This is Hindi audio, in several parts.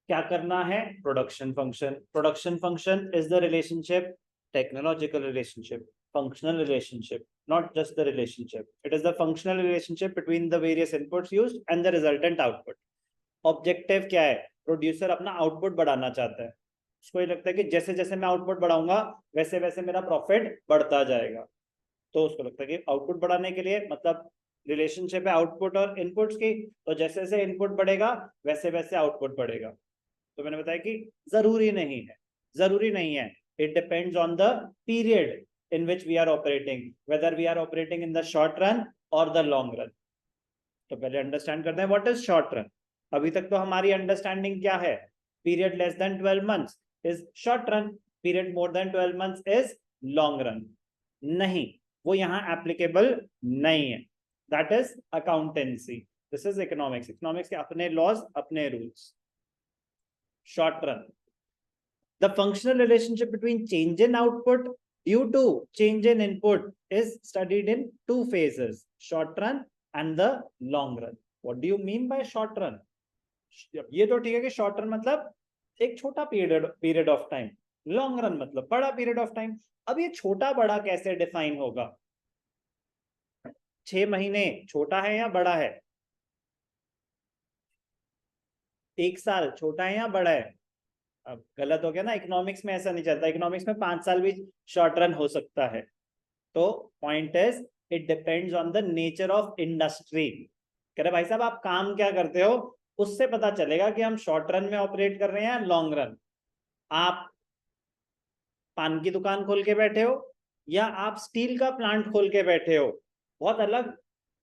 क्या करना है? Production function. Production function is the relationship, technological relationship, functional relationship, not just the relationship. It is the functional relationship between the various inputs used and the resultant output. Objective क्या है? प्रोड्यूसर अपना आउटपुट बढ़ाना चाहता है, उसको ये लगता है कि जैसे जैसे मैं आउटपुट बढ़ाऊंगा वैसे वैसे मेरा प्रॉफिट बढ़ता जाएगा। तो उसको लगता है कि आउटपुट बढ़ाने के लिए, मतलब रिलेशनशिप है आउटपुट और इनपुट्स की, तो जैसे जैसे इनपुट बढ़ेगा वैसे वैसे आउटपुट बढ़ेगा। तो मैंने बताया कि जरूरी नहीं है, जरूरी नहीं है। It depends on the period in which we are operating, whether we are operating in the short run or the long run. तो पहले अंडरस्टैंड करते हैं व्हाट इज शॉर्ट रन। अभी तक तो हमारी अंडरस्टैंडिंग क्या है? Period less than 12 months is short run, period more than 12 months is long run. नहीं, वो यहां एप्लीकेबल नहीं है। That is accountancy, this is economics. Economics के अपने लॉज, अपने rules. Short run, the functional relationship between change in output due to change in input is studied in two phases, short run and the long run. What do you mean by short run? ये तो ठीक है कि short run मतलब एक छोटा period of time, long run मतलब बड़ा पीरियड ऑफ टाइम। अब ये छोटा बड़ा कैसे डिफाइन होगा? 6 महीने छोटा है या बड़ा है? 1 साल छोटा है या बड़ा है? अब गलत हो गया ना, इकोनॉमिक्स में ऐसा नहीं चलता। इकोनॉमिक्स में 5 साल भी शॉर्ट रन हो सकता है। तो point is it depends on the nature of industry. कह रहे भाई साहब आप काम क्या करते हो, उससे पता चलेगा कि हम शॉर्ट रन में ऑपरेट कर रहे हैं या लॉन्ग रन। आप पान की दुकान खोल के बैठे हो या आप स्टील का प्लांट खोल के बैठे हो, बहुत अलग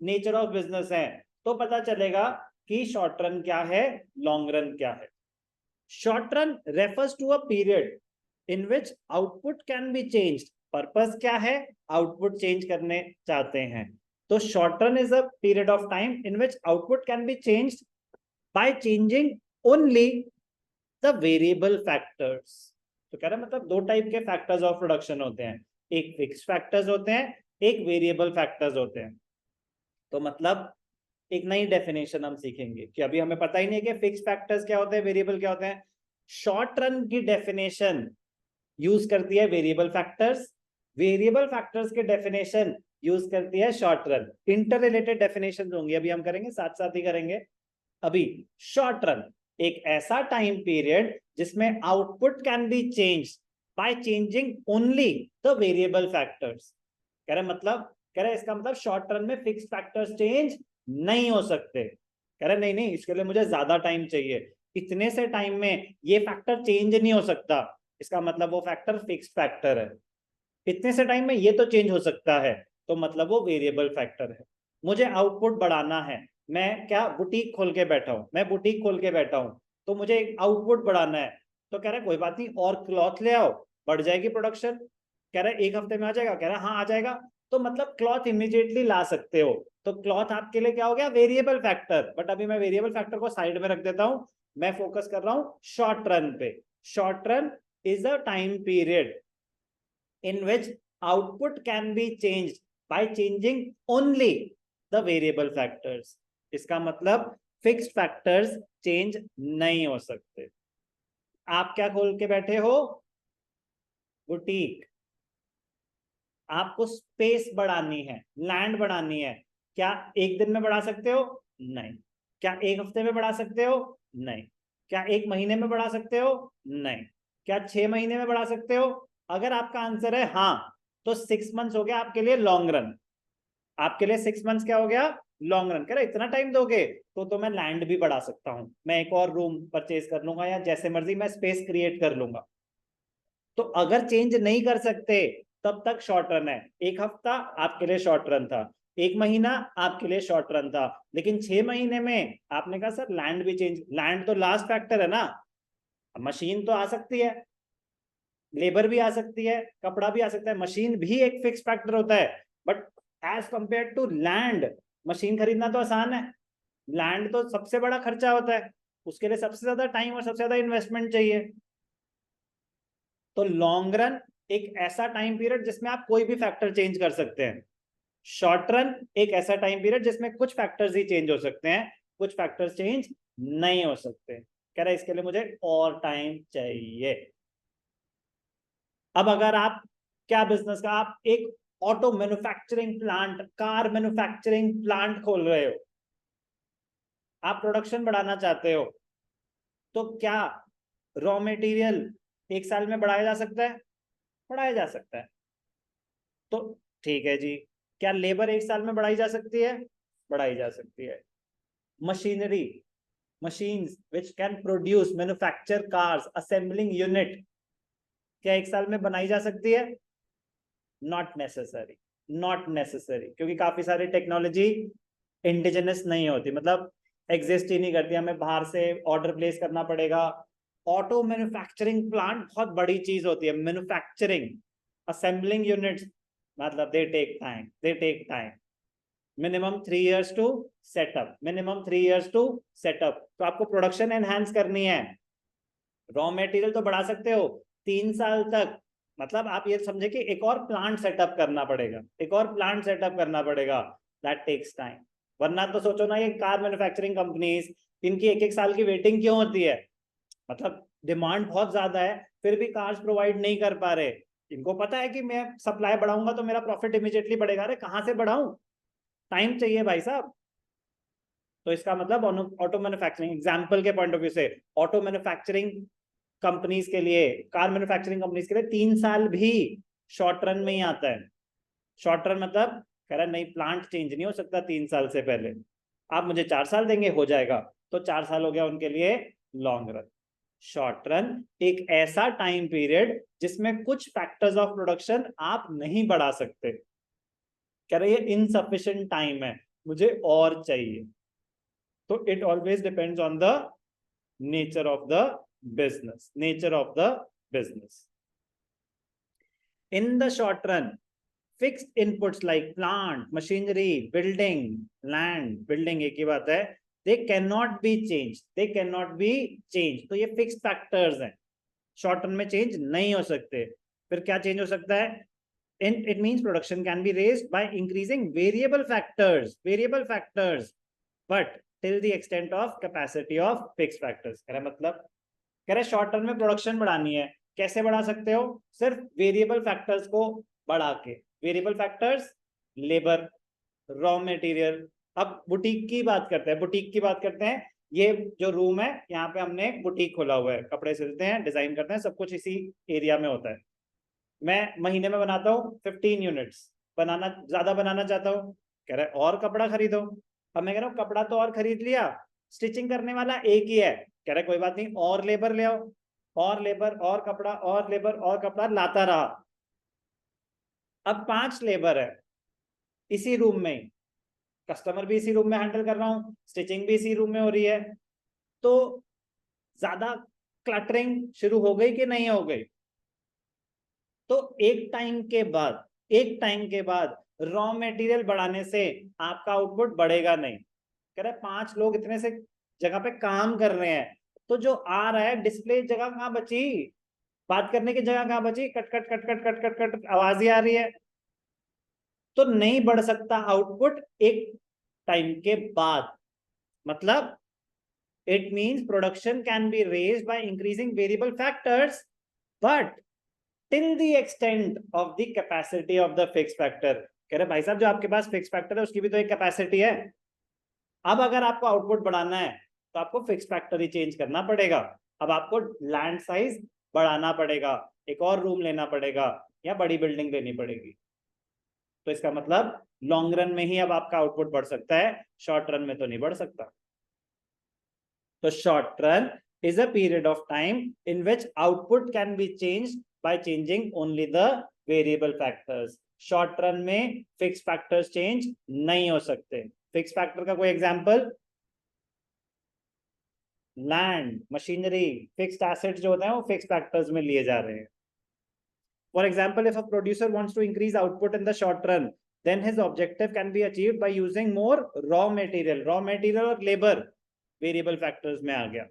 नेचर ऑफ बिजनेस है। तो पता चलेगा कि शॉर्ट रन क्या है, लॉन्ग रन क्या है। Short run refers to a period in which output can be changed. Purpose क्या है? आउटपुट चेंज करने चाहते हैं। तो short run is a period of time in which output can be changed by changing only the variable factors. तो कह रहा है मतलब दो टाइप के फैक्टर्स ऑफ प्रोडक्शन होते हैं, एक फिक्स फैक्टर्स होते हैं, एक वेरिएबल फैक्टर्स होते हैं। तो मतलब एक नई डेफिनेशन हम सीखेंगे कि अभी हमें पता ही नहीं है कि फिक्स फैक्टर्स क्या होते हैं, वेरिएबल क्या होते हैं। शॉर्ट रन की डेफिनेशन यूज करती है वेरिएबल फैक्टर्स, वेरिएबल फैक्टर्स के डेफिनेशन यूज करती है short run. Inter related definition होंगी, अभी हम करेंगे, साथ साथ ही करेंगे। अभी शॉर्ट रन एक ऐसा टाइम पीरियड जिसमें output can B change bye changing only the variable factors. कह रहे मतलब, कह रहे इसका मतलब शॉर्ट रन में फिक्स फैक्टर्स चेंज नहीं हो सकते। कह रहे नहीं नहीं, इसके लिए मुझे ज्यादा टाइम चाहिए, इतने से टाइम में ये फैक्टर चेंज नहीं हो सकता, इसका मतलब वो फैक्टर फिक्स फैक्टर है। इतने से टाइम में ये तो चेंज हो सकता है, तो मतलब वो वेरिएबल फैक्टर है। मुझे आउटपुट बढ़ाना है, मैं क्या बुटीक खोल के बैठा हूं, मैं बुटीक खोल के बैठा हूं, तो मुझे आउटपुट बढ़ाना है। तो कह रहा है कोई बात नहीं, और क्लॉथ ले आओ, बढ़ जाएगी प्रोडक्शन। कह रहा है 1 हफ्ते में आ जाएगा, कह रहा है हाँ आ जाएगा। तो मतलब क्लॉथ इमीडिएटली ला सकते हो, तो क्लॉथ आपके लिए क्या हो गया? Variable factor. बट अभी मैं वेरिएबल फैक्टर को साइड में रख देता हूं, मैं फोकस कर रहा हूं शॉर्ट रन पे। Short run is a time period in which output can be changed by changing only the variable factors. इसका मतलब फिक्स्ड फैक्टर्स चेंज नहीं हो सकते। आप क्या खोल के बैठे हो? बुटीक। आपको स्पेस बढ़ानी है, लैंड बढ़ानी है, क्या 1 दिन में बढ़ा सकते हो? नहीं। क्या 1 हफ्ते में बढ़ा सकते हो? नहीं। क्या 1 महीने में बढ़ा सकते हो? नहीं। क्या 6 महीने में बढ़ा सकते हो? अगर आपका आंसर है हाँ, तो 6 मंथ्स हो गया आपके लिए लॉन्ग रन। आपके लिए 6 मंथ्स क्या हो गया? Long run. कह रहे इतना टाइम दोगे तो मैं लैंड भी बढ़ा सकता हूं, मैं एक और रूम परचेज कर लूंगा, या जैसे मर्जी मैं स्पेस क्रिएट कर लूंगा। तो अगर चेंज नहीं कर सकते तब तक शॉर्ट रन है। 1 हफ्ता आपके लिए शॉर्ट रन था, 1 महीना आपके लिए शॉर्ट रन था, लेकिन 6 महीने में आपने कहा सर लैंड भी चेंज, लैंड तो लास्ट फैक्टर है ना। मशीन तो आ सकती है, लेबर भी आ सकती है, कपड़ा भी आ सकता है, मशीन भी एक फिक्स फैक्टर होता है। But as compare to land, machine खरीदना तो आसान है, लैंड तो सबसे बड़ा खर्चा होता है, उसके लिए सबसे ज्यादा टाइम और सबसे ज्यादा इन्वेस्टमेंट चाहिए। तो लॉन्ग रन एक ऐसा टाइम पीरियड जिसमें आप कोई भी फैक्टर चेंज कर सकते हैं। शॉर्ट रन एक ऐसा टाइम पीरियड जिसमें कुछ फैक्टर्स ही चेंज हो सकते हैं, कुछ फैक्टर्स चेंज नहीं हो सकते। कह रहा है इसके लिए मुझे और टाइम चाहिए। अब अगर आप क्या बिजनेस का, आप एक auto manufacturing plant, car manufacturing plant खोल रहे हो, आप प्रोडक्शन बढ़ाना चाहते हो, तो क्या रॉ मटेरियल एक साल में बढ़ाया जा सकता है? बढ़ाया जा सकता है। तो ठीक है जी, क्या लेबर एक साल में बढ़ाई जा सकती है? बढ़ाई जा सकती है। Machinery, machines which can produce manufacture cars assembling unit, क्या एक साल में बनाई जा सकती है? नॉट नेसेसरी, नॉट नेसेसरी, क्योंकि काफी सारी टेक्नोलॉजी इंडिजिनस नहीं होती, मतलब एग्जिस्ट ही नहीं करती, हमें बाहर से ऑर्डर प्लेस करना पड़ेगा। ऑटो मैन्युफैक्चरिंग प्लांट बहुत बड़ी चीज होती है, मैन्युफैक्चरिंग, असेंबलिंग यूनिट्स, मतलब they take time, they take time, minimum 3 years to setup, minimum 3 years to setup. तो आपको प्रोडक्शन एनहांस करनी है, रॉ मटेरियल तो बढ़ा सकते हो 3 साल तक, मतलब आप ये समझे कि एक और प्लांट सेटअप करना पड़ेगा, एक और प्लांट सेटअप करना पड़ेगा, दैट टेक्स टाइम। वरना तो सोचो ना, ये कार मैन्युफैक्चरिंग कंपनीज, इनकी 1-1 साल की वेटिंग क्यों होती है? मतलब डिमांड बहुत ज्यादा है, फिर भी कार्स प्रोवाइड नहीं कर पा रहे। इनको पता है कि मैं सप्लाई बढ़ाऊंगा तो मेरा प्रॉफिट इमीडिएटली बढ़ेगा, अरे कहां से बढ़ाऊं, टाइम चाहिए भाई साहब। तो इसका मतलब ऑटो मैन्युफैक्चरिंग एग्जाम्पल के पॉइंट ऑफ व्यू से, ऑटो मैन्युफैक्चरिंग कंपनीज के लिए, कार मैन्युफैक्चरिंग कंपनीज के लिए 3 साल भी शॉर्ट रन में ही आता है। शॉर्ट रन मतलब कह रहा है नहीं, प्लांट चेंज नहीं हो सकता 3 साल से पहले, आप मुझे 4 साल देंगे हो जाएगा, तो 4 साल हो गया उनके लिए लॉन्ग रन। शॉर्ट रन एक ऐसा टाइम पीरियड जिसमें कुछ फैक्टर्स ऑफ प्रोडक्शन आप नहीं बढ़ा सकते, कह रहे ये इनसफिशिएंट टाइम है, मुझे और चाहिए। तो it always depends on the nature of the business, nature of the business. In the short run, fixed inputs like plant, machinery, building, land, building एक ही बात है, they cannot be changed, they cannot be changed, तो ये fixed factors हैं, short run में change नहीं हो सकते। फिर क्या change हो सकता है? It means production can be raised by increasing variable factors, but till the extent of capacity of fixed factors। कह रहा मतलब, कह रहे शॉर्ट टर्म में प्रोडक्शन बढ़ानी है, कैसे बढ़ा सकते हो? सिर्फ वेरिएबल फैक्टर्स को बढ़ा के। Variable factors, labour, raw material. अब बुटीक की बात करते हैं, बुटीक की बात करते हैं। ये जो रूम है, यहाँ पे हमने एक बुटीक खोला हुआ है, कपड़े सिलते हैं, डिजाइन करते हैं, सब कुछ इसी एरिया में होता है। मैं महीने में बनाता हूँ 15 यूनिट्स, बनाना ज्यादा बनाना चाहता हूँ, कह रहा है और कपड़ा खरीदो। अब मैं कह रहा हूँ कपड़ा तो और खरीद लिया, स्टिचिंग करने वाला एक ही है, कह रहा है कोई बात नहीं, और लेबर ले आओ, और लेबर, और कपड़ा, और लेबर, और कपड़ा लाता रहा। अब 5 लेबर है इसी रूम में, कस्टमर भी इसी रूम में हैंडल कर रहा हूँ, स्टिचिंग भी इसी रूम में हो रही है, तो ज्यादा क्लटरिंग शुरू हो गई कि नहीं हो गई? तो एक टाइम के बाद रॉ मटेरियल बढ़ाने से आपका आउटपुट बढ़ेगा नहीं। कह रहे 5 लोग इतने से जगह पे काम कर रहे हैं, तो जो आ रहा है डिस्प्ले जगह कहाँ बची, बात करने की जगह कहाँ बची? Cut cut cut cut cut cut cut आवाज ही आ रही है। तो नहीं बढ़ सकता आउटपुट एक टाइम के बाद। मतलब it means production can be raised by increasing variable factors, but till the extent of the capacity of the fix factor. कह रहे भाई साहब जो आपके पास फिक्स फैक्टर है उसकी भी तो एक कैपेसिटी है। अब अगर आपको आउटपुट बढ़ाना है तो आपको फिक्स फैक्टर ही चेंज करना पड़ेगा। अब आपको लैंड साइज बढ़ाना पड़ेगा, एक और रूम लेना पड़ेगा, या बड़ी बिल्डिंग लेनी पड़ेगी। तो इसका मतलब लॉन्ग रन में ही अब आपका आउटपुट बढ़ सकता है, शॉर्ट रन में तो नहीं बढ़ सकता। तो short run is a period of time in which output can be changed by changing only the variable factors. Short run में फिक्स फैक्टर्स चेंज नहीं हो सकते। फिक्स फैक्टर का कोई example? Land, machinery, fixed assets जो होते हैं वो फिक्स फैक्टर्स में लिए जा रहे हैं। For example, if a producer wants to increase output in the short run, then his objective can be achieved by using more raw material और labor variable factors में आ गया,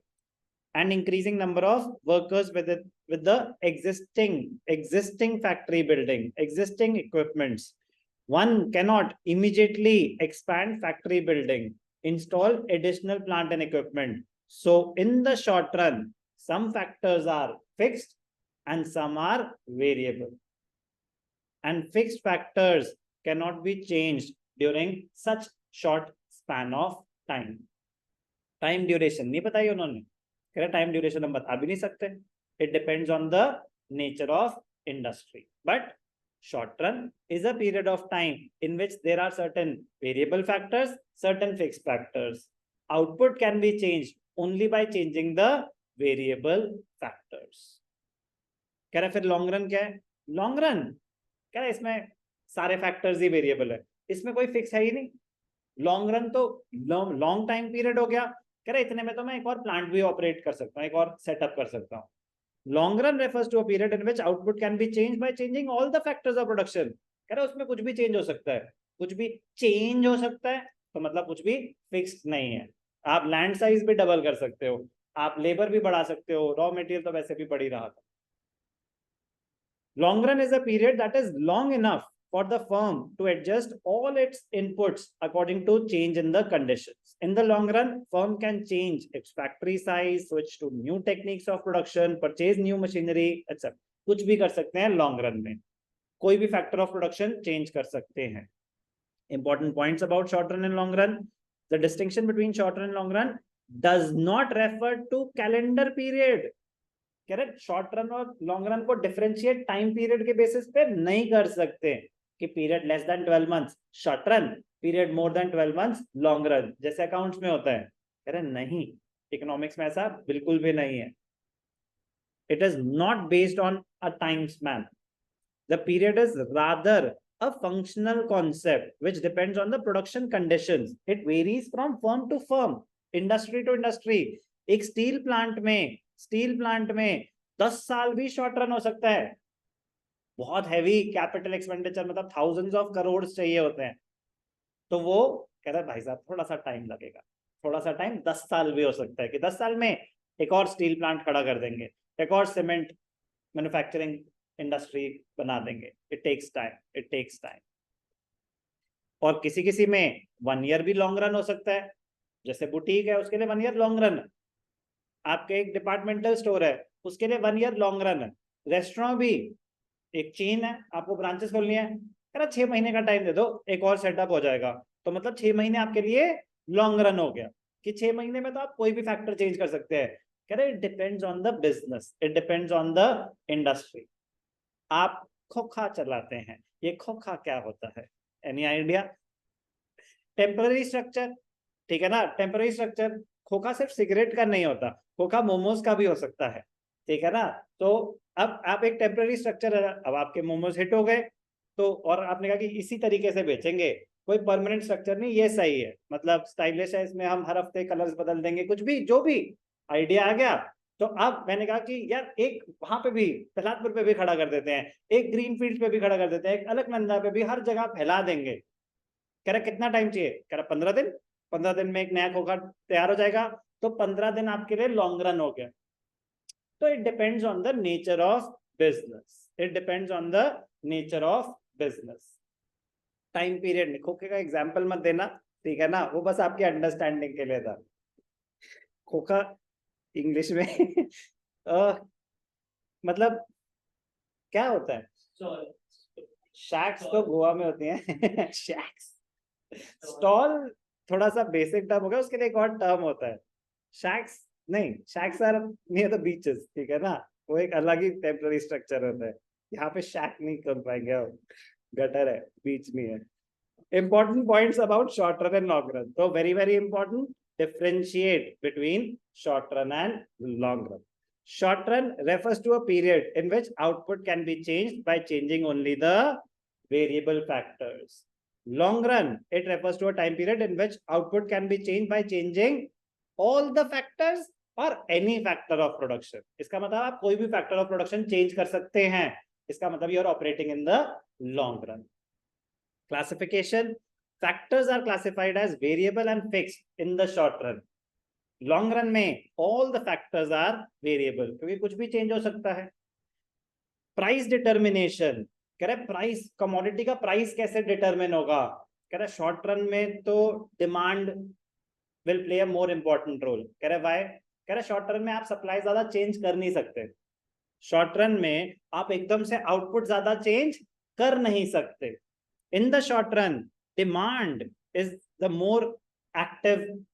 and increasing number of workers with the existing factory building, existing equipments. One cannot immediately expand factory building, install additional plant and equipment. So in the short run, some factors are fixed and some are variable, and fixed factors cannot be changed during such short span of time. Time duration नहीं बताई उन्होंने, कह रहे टाइम ड्यूरेशन हम बता भी नहीं सकते, it depends on the nature of industry. But short run is a period of time in which there are certain variable factors, certain fixed factors. Output can be changed only by changing the variable factors. कह रहे फिर लॉन्ग रन क्या है? लॉन्ग रन कह रहे इसमें सारे फैक्टर्स ही वेरिएबल है, इसमें कोई फिक्स है ही नहीं. लॉन्ग रन तो लॉन्ग टाइम पीरियड हो गया, कह रहे इतने में तो मैं एक और प्लांट भी ऑपरेट कर सकता हूँ, एक और सेटअप कर सकता हूँ. Long run refers to a period in which output can be changed by changing all the factors of production. कह रहे उसमें कुछ भी चेंज हो सकता है, कुछ भी चेंज हो सकता है, तो मतलब कुछ भी फिक्स्ड नहीं है. आप लैंड साइज भी डबल कर सकते हो, आप लेबर भी बढ़ा सकते हो, रॉ मटेरियल तो वैसे भी बढ़ ही रहा था. Long run is a period that is long enough for the firm to adjust all its inputs according to change in the conditions. In the long run, firm can change its factory size, switch to new techniques of production, purchase new machinery, etc. कुछ भी कर सकते हैं लॉन्ग रन में, कोई भी फैक्टर ऑफ प्रोडक्शन चेंज कर सकते हैं. Important points about short run and long run. The distinction between short run and long run does not refer to calendar period. Correct, short run और लॉन्ग रन को डिफरेंशिएट टाइम पीरियड के बेसिस पे नहीं कर सकते कि period less than 12 months short run, period more than 12 months long run, जैसे अकाउंट्स में होता है. अरे नहीं, इकोनॉमिक्स में ऐसा बिल्कुल भी नहीं है. It is not based on a time span. The period is rather a functional concept which depends on the production conditions. It varies from firm to firm, industry to industry. एक स्टील प्लांट में 10 साल भी शॉर्ट रन हो सकता है. बहुत हैवी कैपिटल एक्सपेंडिचर, मतलब थाउजेंड्स ऑफ करोड़ चाहिए होते हैं, तो वो कह रहा है भाई साहब थोड़ा सा टाइम लगेगा, थोड़ा सा टाइम, 10 साल भी हो सकता है कि 10 साल में एक और स्टील प्लांट खड़ा कर देंगे, एक और सीमेंट मैन्युफैक्चरिंग इंडस्ट्री बना देंगे. It takes time. और किसी में 1 ईयर भी लॉन्ग रन हो सकता है, जैसे बुटीक है उसके लिए 1 ईयर लॉन्ग रन, आपके एक डिपार्टमेंटल स्टोर है उसके लिए 1 ईयर लॉन्ग रन है, रेस्टोरेंट भी एक चेन है, आपको ब्रांचेस खोलनी है, 6 महीने का टाइम दे दो एक और सेटअप हो जाएगा, तो मतलब 6 महीने आपके लिए लॉन्ग रन हो गया कि 6 महीने में तो आप कोई भी फैक्टर चेंज कर सकते हैं. कह रहे it depends on the business, it depends on the industry. आप खोखा चलाते हैं, ये खोखा क्या होता है? Any idea? टेम्पररी स्ट्रक्चर, ठीक है ना. टेम्पररी स्ट्रक्चर, खोखा सिर्फ सिगरेट का नहीं होता, खोखा मोमोज का भी हो सकता है, ठीक है ना. तो अब आप एक टेम्पररी स्ट्रक्चर, अब आपके मोमोज हिट हो गए तो, और आपने कहा कि इसी तरीके से बेचेंगे, कोई परमानेंट स्ट्रक्चर नहीं, ये सही है, मतलब स्टाइलिश है, इसमें हम हर हफ्ते कलर्स बदल देंगे, कुछ भी जो भी आइडिया आ गया. तो अब मैंने कहा कि यार एक वहां पे भी प्रहलादपुर पे भी खड़ा कर देते हैं, एक ग्रीन फील्ड पे भी खड़ा कर देते हैं, एक अलकनंदा पे भी, हर जगह फैला देंगे. कह रहा कितना टाइम चाहिए? कह रहा 15 दिन. 15 दिन में एक नया खोखा तैयार हो जाएगा, तो 15 दिन आपके लिए लॉन्ग रन हो गया. तो it depends on the nature of business, it depends on the nature of business. Time period नहीं, खोखे का एग्जाम्पल मत देना, ठीक है ना, वो बस आपके अंडरस्टैंडिंग के लिए था. खोखा इंग्लिश में मतलब क्या होता है? शैक्स तो गोवा में होती हैं. शैक्स, स्टॉल थोड़ा सा बेसिक टर्म हो गया, उसके लिए एक और टर्म होता है. शैक्स नहीं, shacks are near the beaches, ठीक है ना, वो एक अलग ही टेम्पररी स्ट्रक्चर होता है. यहाँ पे शैक नहीं कर पाएंगे, गटर है, बीच नहीं है. Important points about short run and long run. तो very very important, differentiate between short run and long run. Short run refers to a period in which output can be changed by changing only the variable factors. Long run, it refers to a time period in which output can be changed by changing all the factors or any factor of production. इसका मतलब आप कोई भी factor of production change कर सकते हैं, इसका मतलब you are operating in the long run. Classification. Factors are classified as variable and fixed in the short run. Long run में all the factors are variable, क्योंकि कुछ भी change हो सकता है. Price determination, कह रहे प्राइस, कमोडिटी का प्राइस कैसे डिटरमिन होगा? कह रहे शॉर्ट रन में तो demand will play a more important role. कह रहे why? कह रहे शॉर्ट रन में आप सप्लाई ज्यादा चेंज कर नहीं सकते, शॉर्ट रन में आप एकदम से आउटपुट ज्यादा चेंज कर नहीं सकते. In the short run demand is the more active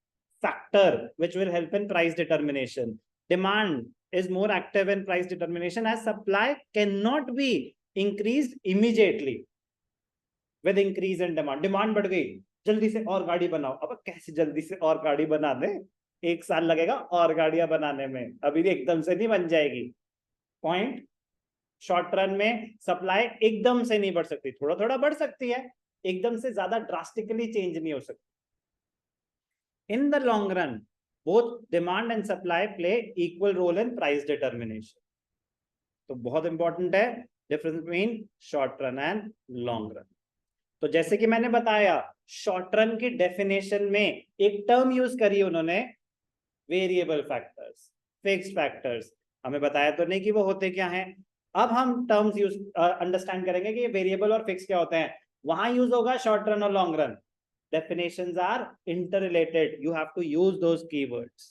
factor which will help in price determination. Demand is more active in price determination as supply cannot be increased immediately with increase in demand. Demand बढ़ गई, जल्दी से और गाड़ी बनाओ. अब कैसे जल्दी से और गाड़ी बना दे, 1 साल लगेगा और गाड़ियां बनाने में, अभी भी एकदम से नहीं बन जाएगी. पॉइंट, शॉर्ट रन में सप्लाई एकदम से नहीं बढ़ सकती, थोड़ा थोड़ा बढ़ सकती है, एकदम से ज्यादा ड्रास्टिकली चेंज नहीं हो सकती. In the long run, both demand and supply play equal role in price determination. तो बहुत इंपॉर्टेंट है difference between short run and long run. तो जैसे कि मैंने बताया, शॉर्ट रन की डेफिनेशन में एक टर्म यूज करी उन्होंने, वेरिएबल फैक्टर्स, फिक्स्ड फैक्टर्स. हमें बताया तो नहीं कि वो होते क्या हैं. अब हम टर्म्स यूज अंडरस्टैंड करेंगे कि वेरिएबल और फिक्स क्या होते हैं. वहां यूज होगा शॉर्ट रन और long run. Definitions are interrelated. You have to use those keywords.